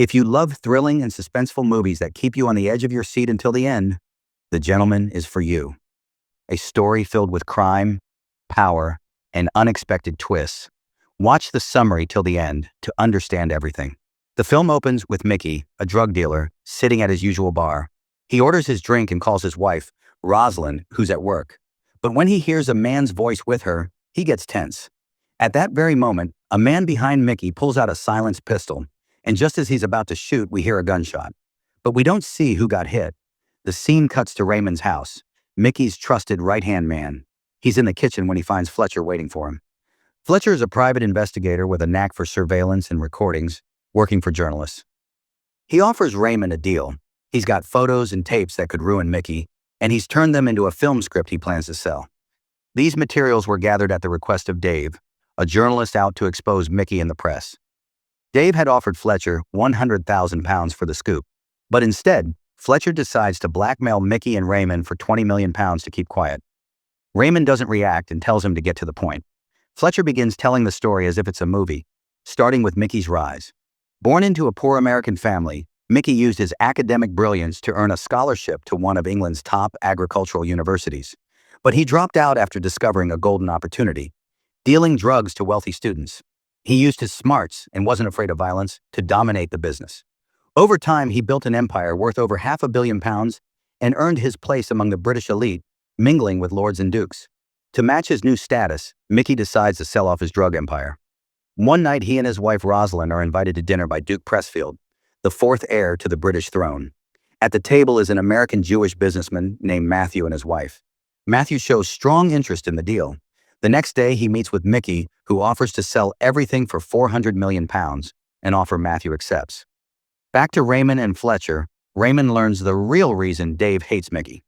If you love thrilling and suspenseful movies that keep you on the edge of your seat until the end, The Gentleman is for you. A story filled with crime, power, and unexpected twists. Watch the summary till the end to understand everything. The film opens with Mickey, a drug dealer, sitting at his usual bar. He orders his drink and calls his wife, Rosalind, who's at work. But when he hears a man's voice with her, he gets tense. At that very moment, a man behind Mickey pulls out a silenced pistol, and just as he's about to shoot, we hear a gunshot. But we don't see who got hit. The scene cuts to Raymond's house, Mickey's trusted right-hand man. He's in the kitchen when he finds Fletcher waiting for him. Fletcher is a private investigator with a knack for surveillance and recordings, working for journalists. He offers Raymond a deal. He's got photos and tapes that could ruin Mickey, and he's turned them into a film script he plans to sell. These materials were gathered at the request of Dave, a journalist out to expose Mickey in the press. Dave had offered Fletcher £100,000 for the scoop, but instead, Fletcher decides to blackmail Mickey and Raymond for £20 million to keep quiet. Raymond doesn't react and tells him to get to the point. Fletcher begins telling the story as if it's a movie, starting with Mickey's rise. Born into a poor American family, Mickey used his academic brilliance to earn a scholarship to one of England's top agricultural universities. But he dropped out after discovering a golden opportunity, dealing drugs to wealthy students. He used his smarts and wasn't afraid of violence to dominate the business. Over time, he built an empire worth over £500 million and earned his place among the British elite, mingling with lords and dukes. To match his new status, Mickey decides to sell off his drug empire. One night, he and his wife Rosalind are invited to dinner by Duke Pressfield, the fourth heir to the British throne. At the table is an American Jewish businessman named Matthew and his wife. Matthew shows strong interest in the deal. The next day, he meets with Mickey, who offers to sell everything for £400 million, an offer Matthew accepts. Back to Raymond and Fletcher, Raymond learns the real reason Dave hates Mickey.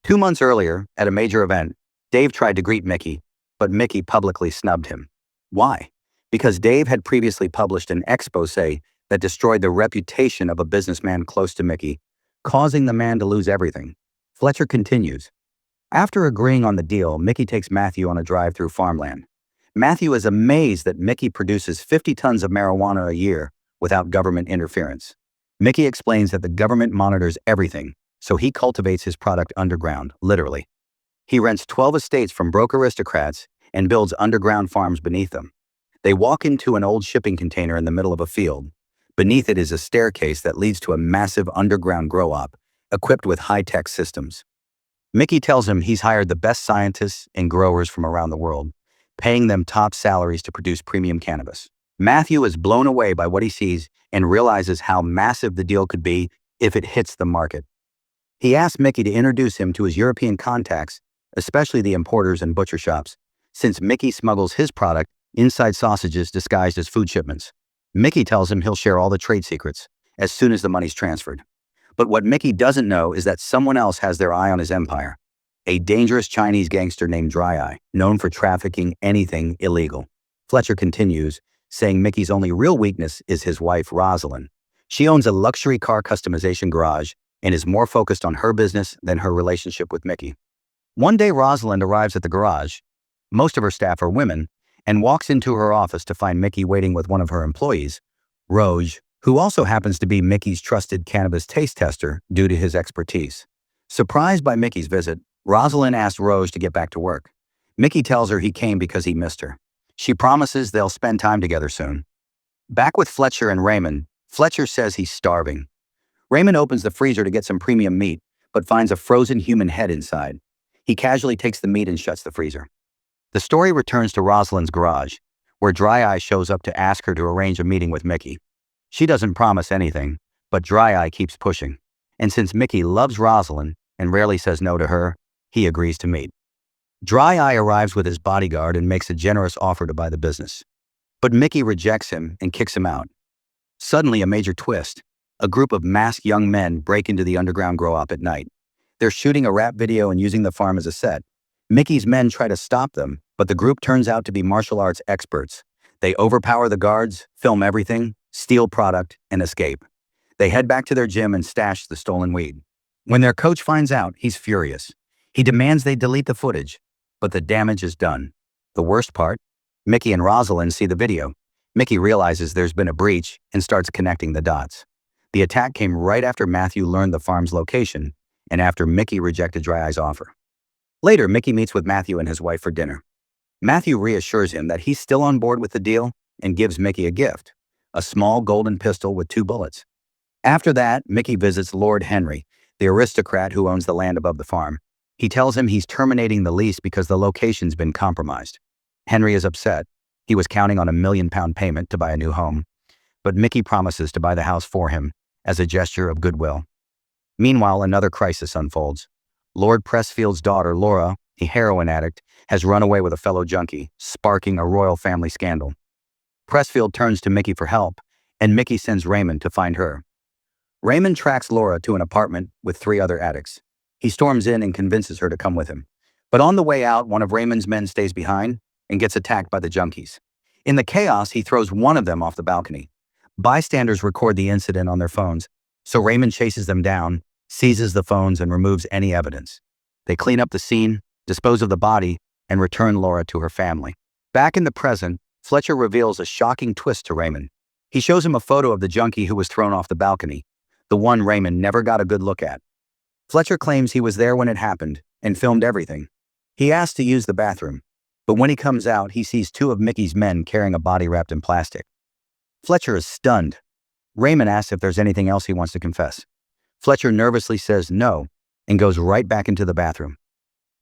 2 months earlier, at a major event, Dave tried to greet Mickey, but Mickey publicly snubbed him. Why? Because Dave had previously published an exposé that destroyed the reputation of a businessman close to Mickey, causing the man to lose everything. Fletcher continues. After agreeing on the deal, Mickey takes Matthew on a drive through farmland. Matthew is amazed that Mickey produces 50 tons of marijuana a year without government interference. Mickey explains that the government monitors everything, so he cultivates his product underground, literally. He rents 12 estates from broke aristocrats and builds underground farms beneath them. They walk into an old shipping container in the middle of a field. Beneath it is a staircase that leads to a massive underground grow-op, equipped with high-tech systems. Mickey tells him he's hired the best scientists and growers from around the world, paying them top salaries to produce premium cannabis. Matthew is blown away by what he sees and realizes how massive the deal could be if it hits the market. He asks Mickey to introduce him to his European contacts, especially the importers and butcher shops, since Mickey smuggles his product inside sausages disguised as food shipments. Mickey tells him he'll share all the trade secrets as soon as the money's transferred. But what Mickey doesn't know is that someone else has their eye on his empire, a dangerous Chinese gangster named Dry Eye, known for trafficking anything illegal. Fletcher continues, saying Mickey's only real weakness is his wife, Rosalind. She owns a luxury car customization garage and is more focused on her business than her relationship with Mickey. One day, Rosalind arrives at the garage. Most of her staff are women, and walks into her office to find Mickey waiting with one of her employees, Roge, who also happens to be Mickey's trusted cannabis taste tester due to his expertise. Surprised by Mickey's visit, Rosalind asks Roge to get back to work. Mickey tells her he came because he missed her. She promises they'll spend time together soon. Back with Fletcher and Raymond, Fletcher says he's starving. Raymond opens the freezer to get some premium meat, but finds a frozen human head inside. He casually takes the meat and shuts the freezer. The story returns to Rosalind's garage, where Dry Eye shows up to ask her to arrange a meeting with Mickey. She doesn't promise anything, but Dry Eye keeps pushing. And since Mickey loves Rosalind and rarely says no to her, he agrees to meet. Dry Eye arrives with his bodyguard and makes a generous offer to buy the business. But Mickey rejects him and kicks him out. Suddenly, a major twist. A group of masked young men break into the underground grow-op at night. They're shooting a rap video and using the farm as a set. Mickey's men try to stop them, but the group turns out to be martial arts experts. They overpower the guards, film everything, steal product, and escape. They head back to their gym and stash the stolen weed. When their coach finds out, he's furious. He demands they delete the footage, but the damage is done. The worst part? Mickey and Rosalind see the video. Mickey realizes there's been a breach and starts connecting the dots. The attack came right after Matthew learned the farm's location and after Mickey rejected Dry Eye's offer. Later, Mickey meets with Matthew and his wife for dinner. Matthew reassures him that he's still on board with the deal and gives Mickey a gift, a small golden pistol with 2 bullets. After that, Mickey visits Lord Henry, the aristocrat who owns the land above the farm. He tells him he's terminating the lease because the location's been compromised. Henry is upset. He was counting on a £1 million payment to buy a new home, but Mickey promises to buy the house for him as a gesture of goodwill. Meanwhile, another crisis unfolds. Lord Pressfield's daughter, Laura, a heroin addict, has run away with a fellow junkie, sparking a royal family scandal. Pressfield turns to Mickey for help, and Mickey sends Raymond to find her. Raymond tracks Laura to an apartment with 3 other addicts. He storms in and convinces her to come with him. But on the way out, one of Raymond's men stays behind and gets attacked by the junkies. In the chaos, he throws one of them off the balcony. Bystanders record the incident on their phones, so Raymond chases them down, seizes the phones, and removes any evidence. They clean up the scene, dispose of the body, and return Laura to her family. Back in the present, Fletcher reveals a shocking twist to Raymond. He shows him a photo of the junkie who was thrown off the balcony, the one Raymond never got a good look at. Fletcher claims he was there when it happened and filmed everything. He asks to use the bathroom, but when he comes out, he sees 2 of Mickey's men carrying a body wrapped in plastic. Fletcher is stunned. Raymond asks if there's anything else he wants to confess. Fletcher nervously says no and goes right back into the bathroom.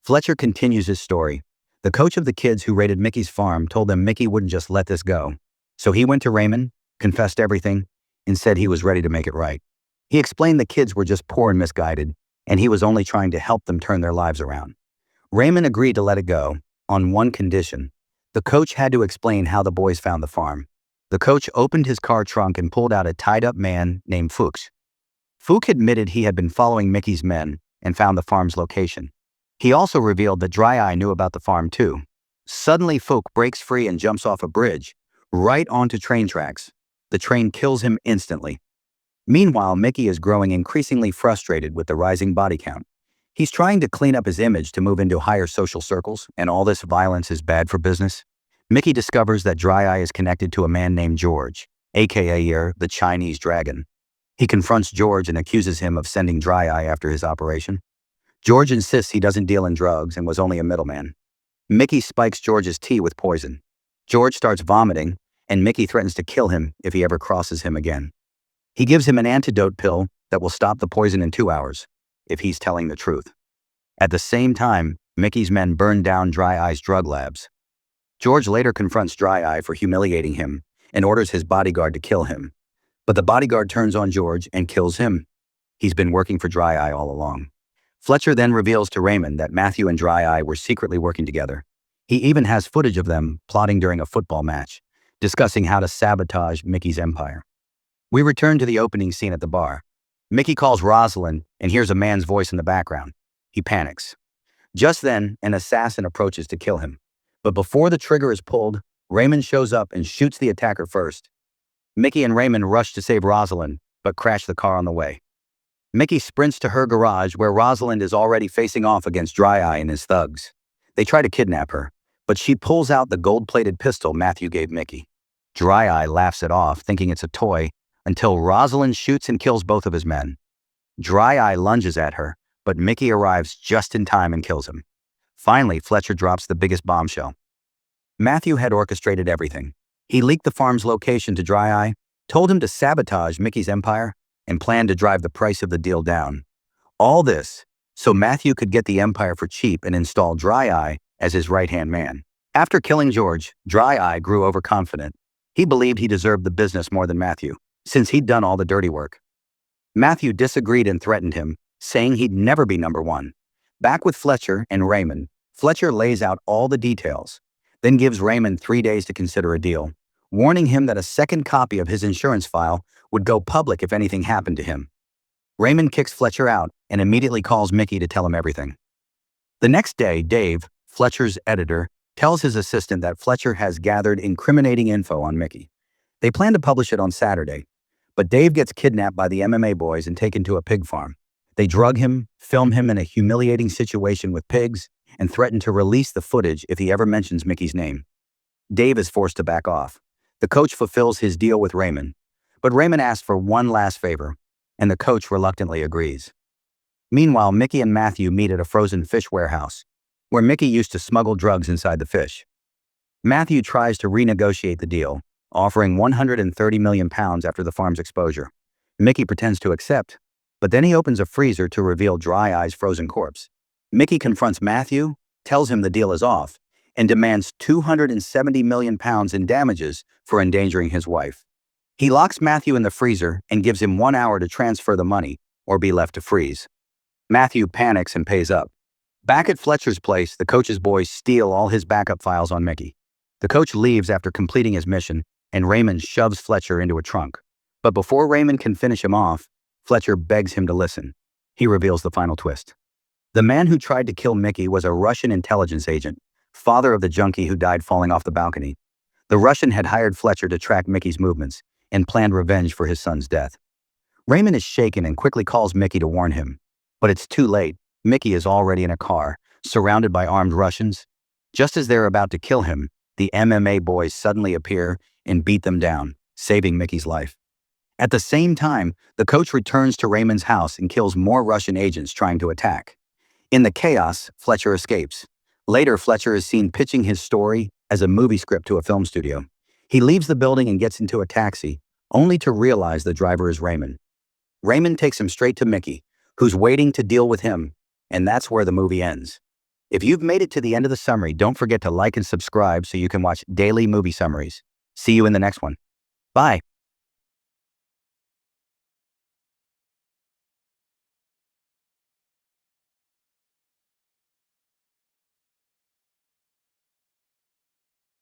Fletcher continues his story. The coach of the kids who raided Mickey's farm told them Mickey wouldn't just let this go. So he went to Raymond, confessed everything, and said he was ready to make it right. He explained the kids were just poor and misguided, and he was only trying to help them turn their lives around. Raymond agreed to let it go, on one condition. The coach had to explain how the boys found the farm. The coach opened his car trunk and pulled out a tied-up man named Fuchs. Fuchs admitted he had been following Mickey's men and found the farm's location. He also revealed that Dry Eye knew about the farm too. Suddenly, Fuchs breaks free and jumps off a bridge, right onto train tracks. The train kills him instantly. Meanwhile, Mickey is growing increasingly frustrated with the rising body count. He's trying to clean up his image to move into higher social circles, and all this violence is bad for business. Mickey discovers that Dry Eye is connected to a man named George, aka the Chinese Dragon. He confronts George and accuses him of sending Dry Eye after his operation. George insists he doesn't deal in drugs and was only a middleman. Mickey spikes George's tea with poison. George starts vomiting, and Mickey threatens to kill him if he ever crosses him again. He gives him an antidote pill that will stop the poison in 2 hours, if he's telling the truth. At the same time, Mickey's men burn down Dry Eye's drug labs. George later confronts Dry Eye for humiliating him and orders his bodyguard to kill him. But the bodyguard turns on George and kills him. He's been working for Dry Eye all along. Fletcher then reveals to Raymond that Matthew and Dry Eye were secretly working together. He even has footage of them plotting during a football match, discussing how to sabotage Mickey's empire. We return to the opening scene at the bar. Mickey calls Rosalind and hears a man's voice in the background. He panics. Just then, an assassin approaches to kill him. But before the trigger is pulled, Raymond shows up and shoots the attacker first. Mickey and Raymond rush to save Rosalind, but crash the car on the way. Mickey sprints to her garage where Rosalind is already facing off against Dry Eye and his thugs. They try to kidnap her, but she pulls out the gold-plated pistol Matthew gave Mickey. Dry Eye laughs it off, thinking it's a toy, until Rosalind shoots and kills both of his men. Dry Eye lunges at her, but Mickey arrives just in time and kills him. Finally, Fletcher drops the biggest bombshell. Matthew had orchestrated everything. He leaked the farm's location to Dry Eye, told him to sabotage Mickey's empire, and planned to drive the price of the deal down. All this so Matthew could get the empire for cheap and install Dry Eye as his right-hand man. After killing George, Dry Eye grew overconfident. He believed he deserved the business more than Matthew, since he'd done all the dirty work. Matthew disagreed and threatened him, saying he'd never be number 1. Back with Fletcher and Raymond, Fletcher lays out all the details, then gives Raymond 3 days to consider a deal, warning him that a second copy of his insurance file would go public if anything happened to him. Raymond kicks Fletcher out and immediately calls Mickey to tell him everything. The next day, Dave, Fletcher's editor, tells his assistant that Fletcher has gathered incriminating info on Mickey. They plan to publish it on Saturday, but Dave gets kidnapped by the MMA boys and taken to a pig farm. They drug him, film him in a humiliating situation with pigs, and threaten to release the footage if he ever mentions Mickey's name. Dave is forced to back off. The coach fulfills his deal with Raymond, but Raymond asks for one last favor. and the coach reluctantly agrees. Meanwhile, Mickey and Matthew meet at a frozen fish warehouse, where Mickey used to smuggle drugs inside the fish. Matthew tries to renegotiate the deal, offering £130 million after the farm's exposure. Mickey pretends to accept, but then he opens a freezer to reveal Dry Eye's frozen corpse. Mickey confronts Matthew, tells him the deal is off, and demands £270 million in damages for endangering his wife. He locks Matthew in the freezer and gives him 1 hour to transfer the money or be left to freeze. Matthew panics and pays up. Back at Fletcher's place, the coach's boys steal all his backup files on Mickey. The coach leaves after completing his mission, and Raymond shoves Fletcher into a trunk. But before Raymond can finish him off, Fletcher begs him to listen. He reveals the final twist. The man who tried to kill Mickey was a Russian intelligence agent, father of the junkie who died falling off the balcony. The Russian had hired Fletcher to track Mickey's movements and planned revenge for his son's death. Raymond is shaken and quickly calls Mickey to warn him. But it's too late. Mickey is already in a car, surrounded by armed Russians. Just as they're about to kill him, the MMA boys suddenly appear and beat them down, saving Mickey's life. At the same time, the coach returns to Raymond's house and kills more Russian agents trying to attack. In the chaos, Fletcher escapes. Later, Fletcher is seen pitching his story as a movie script to a film studio. He leaves the building and gets into a taxi, only to realize the driver is Raymond. Raymond takes him straight to Mickey, who's waiting to deal with him, and that's where the movie ends. If you've made it to the end of the summary, don't forget to like and subscribe so you can watch daily movie summaries. See you in the next one. Bye.